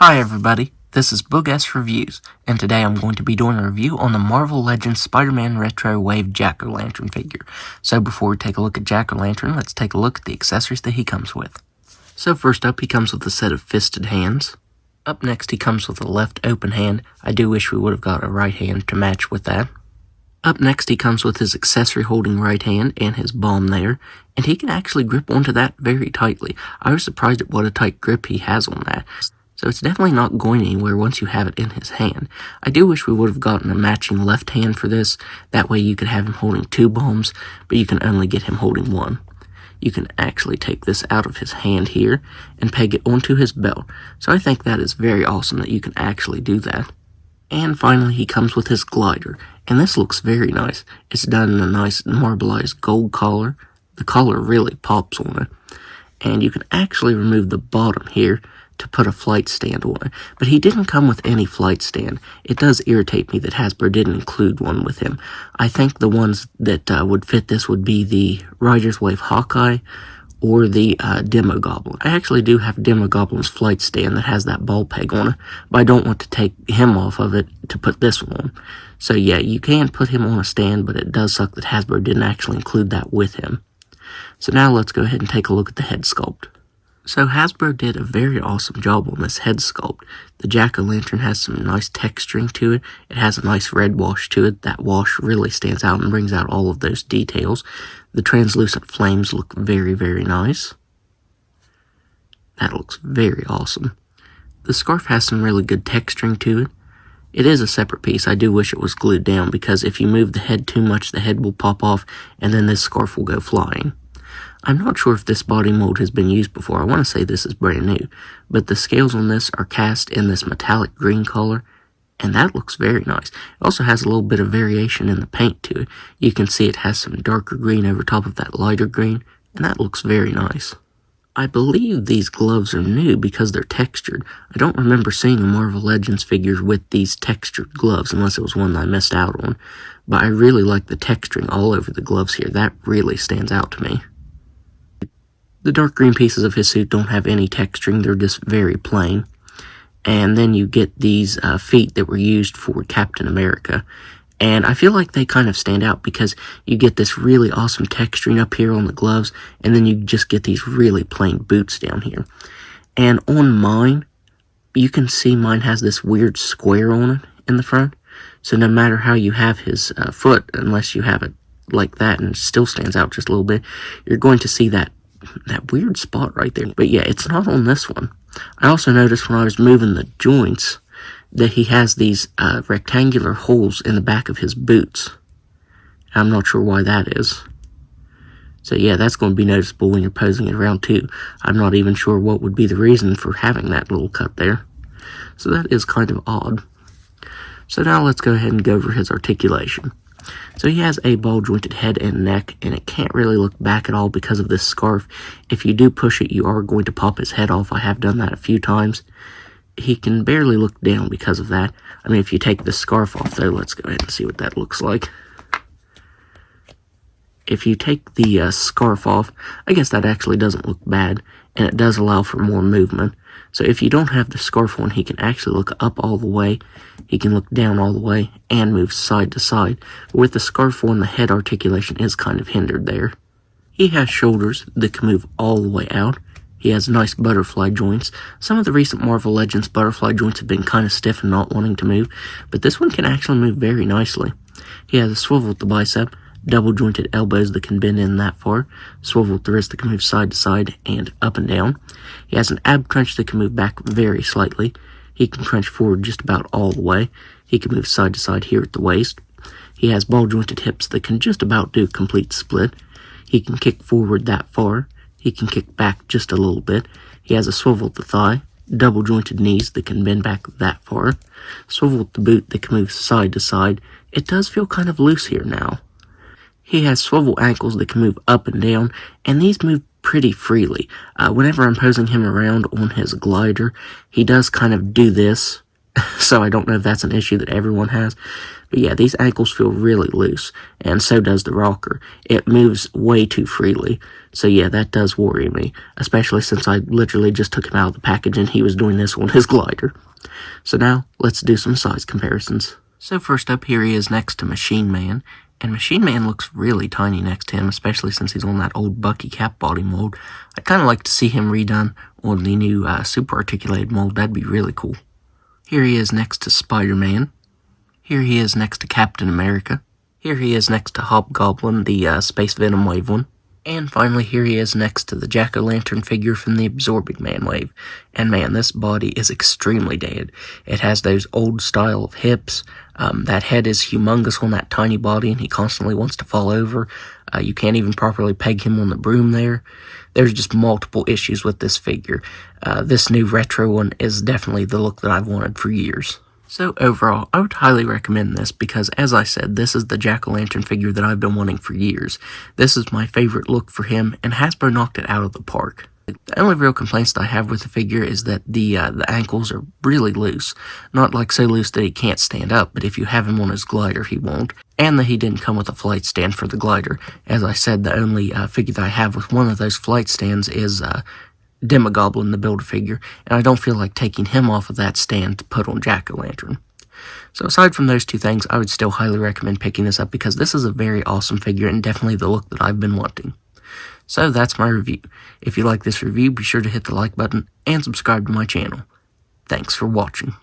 Hi everybody, this is Boog S Reviews, and today I'm going to be doing a review on the Marvel Legends Spider-Man Retro Wave Jack-O-Lantern figure. So before we take a look at Jack-O-Lantern, let's take a look at the accessories that he comes with. So first up, he comes with a set of fisted hands. Up next, he comes with a left open hand. I do wish we would have got a right hand to match with that. Up next, he comes with his accessory holding right hand and his bomb there, and he can actually grip onto that very tightly. I was surprised at what a tight grip he has on that. So it's definitely not going anywhere once you have it in his hand. I do wish we would have gotten a matching left hand for this. That way you could have him holding two bombs, but you can only get him holding one. You can actually take this out of his hand here and peg it onto his belt. So I think that is very awesome that you can actually do that. And finally, he comes with his glider, and this looks very nice. It's done in a nice marbleized gold collar. The collar really pops on it. And you can actually remove the bottom here to put a flight stand on it, but he didn't come with any flight stand. It does irritate me that Hasbro didn't include one with him. I think the ones that would fit this would be the Rider's Wave Hawkeye or the Demogoblin. I actually do have Demogoblin's flight stand that has that ball peg on it, but I don't want to take him off of it to put this one on. So yeah, you can put him on a stand, but it does suck that Hasbro didn't actually include that with him. So now let's go ahead and take a look at the head sculpt. So Hasbro did a very awesome job on this head sculpt. The Jack-O-Lantern has some nice texturing to it. It has a nice red wash to it. That wash really stands out and brings out all of those details. The translucent flames look very, very nice. That looks very awesome. The scarf has some really good texturing to it. It is a separate piece. I do wish it was glued down because if you move the head too much, the head will pop off and then this scarf will go flying. I'm not sure if this body mold has been used before. I want to say this is brand new, but the scales on this are cast in this metallic green color, and that looks very nice. It also has a little bit of variation in the paint to it. You can see it has some darker green over top of that lighter green, and that looks very nice. I believe these gloves are new because they're textured. I don't remember seeing a Marvel Legends figures with these textured gloves, unless it was one that I missed out on, but I really like the texturing all over the gloves here. That really stands out to me. The dark green pieces of his suit don't have any texturing, they're just very plain. And then you get these feet that were used for Captain America. And I feel like they kind of stand out because you get this really awesome texturing up here on the gloves, and then you just get these really plain boots down here. And on mine, you can see mine has this weird square on it in the front. So no matter how you have his foot, unless you have it like that and it still stands out just a little bit, you're going to see that weird spot right there. But yeah, it's not on this one. I also noticed when I was moving the joints that he has these rectangular holes in the back of his boots. I'm not sure why that is. So yeah, that's going to be noticeable when you're posing it around too. I'm not even sure what would be the reason for having that little cut there. So that is kind of odd. So now let's go ahead and go over his articulation. So he has a ball-jointed head and neck, and it can't really look back at all because of this scarf. If you do push it, you are going to pop his head off. I have done that a few times. He can barely look down because of that. I mean, if you take the scarf off, though, let's go ahead and see what that looks like. If you take the scarf off, I guess that actually doesn't look bad, and it does allow for more movement. So if you don't have the scarf on, he can actually look up all the way, he can look down all the way, and move side to side. With the scarf on, the head articulation is kind of hindered there. He has shoulders that can move all the way out. He has nice butterfly joints. Some of the recent Marvel Legends butterfly joints have been kind of stiff and not wanting to move, but this one can actually move very nicely. He has a swivel at the bicep, double jointed elbows that can bend in that far, swivel at the wrist that can move side to side and up and down. He has an ab crunch that can move back very slightly. He can crunch forward just about all the way. He can move side to side here at the waist. He has ball jointed hips that can just about do complete split. He can kick forward that far. He can kick back just a little bit. He has a swivel at the thigh, double jointed knees that can bend back that far, swivel at the boot that can move side to side. It does feel kind of loose here now. He has swivel ankles that can move up and down, and these move pretty freely. Whenever I'm posing him around on his glider, he does kind of do this, so I don't know if that's an issue that everyone has, But yeah, these ankles feel really loose, and so does the rocker. It moves way too freely. So yeah, that does worry me, especially since I literally just took him out of the package and he was doing this on his glider. So now, let's do some size comparisons. So first up, here he is next to Machine Man, and Machine Man looks really tiny next to him, especially since he's on that old Bucky Cap body mold. I'd kind of like to see him redone on the new Super Articulated mold. That'd be really cool. Here he is next to Spider-Man. Here he is next to Captain America. Here he is next to Hobgoblin, the Space Venom Wave one. And finally, here he is next to the Jack-O-Lantern figure from the Absorbing Man wave. And man, this body is extremely dead. It has those old style of hips. That head is humongous on that tiny body, and he constantly wants to fall over. You can't even properly peg him on the broom there. There's just multiple issues with this figure. This new retro one is definitely the look that I've wanted for years. So overall, I would highly recommend this because, as I said, this is the Jack-O-Lantern figure that I've been wanting for years. This is my favorite look for him, and Hasbro knocked it out of the park. The only real complaints that I have with the figure is that the ankles are really loose. Not like so loose that he can't stand up, but if you have him on his glider, he won't. And that he didn't come with a flight stand for the glider. As I said, the only figure that I have with one of those flight stands is Demogoblin, the Build-A-Figure, and I don't feel like taking him off of that stand to put on Jack-O-Lantern. So aside from those two things, I would still highly recommend picking this up because this is a very awesome figure and definitely the look that I've been wanting. So that's my review. If you like this review, be sure to hit the like button and subscribe to my channel. Thanks for watching.